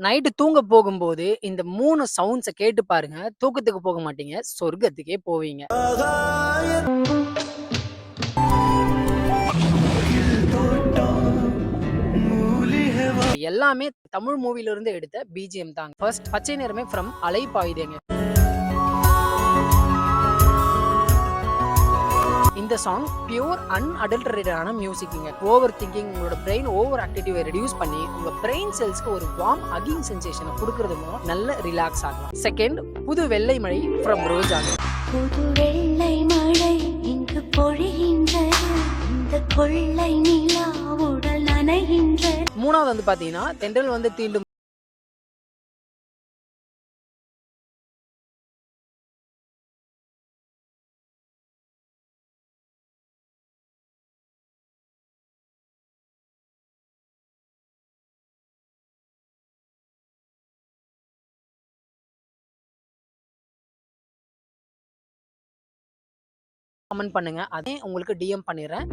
Night தூங்க போகும்போது இந்த 3 சவுண்ட்ஸ கேட்டு பாருங்க. தூக்கத்துக்கு போக மாட்டீங்க. சொர்க்கத்துக்கே போவீங்க. எல்லாமே தமிழ் மூவில இருந்து எடுத்த பிஜிஎம் தாங்க. ஃபர்ஸ்ட் பச்சை நிறமே ஃப்ரம் அலைப்பாயுதேங்க. இந்த சாங் பியூர் அன்அடல்டரேட்டடான மியூசிக்குங்க. ஓவர் திங்கிங், உங்களோட பிரெயின் ஓவர் ஆக்டிவிட்டியை ரெடியூஸ் பண்ணி உங்க பிரெயின் செல்ஸ்க்கு ஒரு வார்ம் ஹக்கிங் சென்சேஷனை கொடுக்கறது மூலம் நல்ல ரிலாக்ஸ் ஆகலாம். செகண்ட், புது வெள்ளை மழை ஃப்ரம் ரோஜாங்க. புது வெள்ளை மழை இங்கு பொழிகின்றது, இந்த கொள்ளை நிலா உடல் நனைகின்றது. மூணாவது வந்து பாத்தீங்கன்னா தென்றல் வந்து தீண்டும் கமெண்ட் பண்ணுங்க. அதே உங்களுக்கு டிஎம் பண்ணிடுறேன்.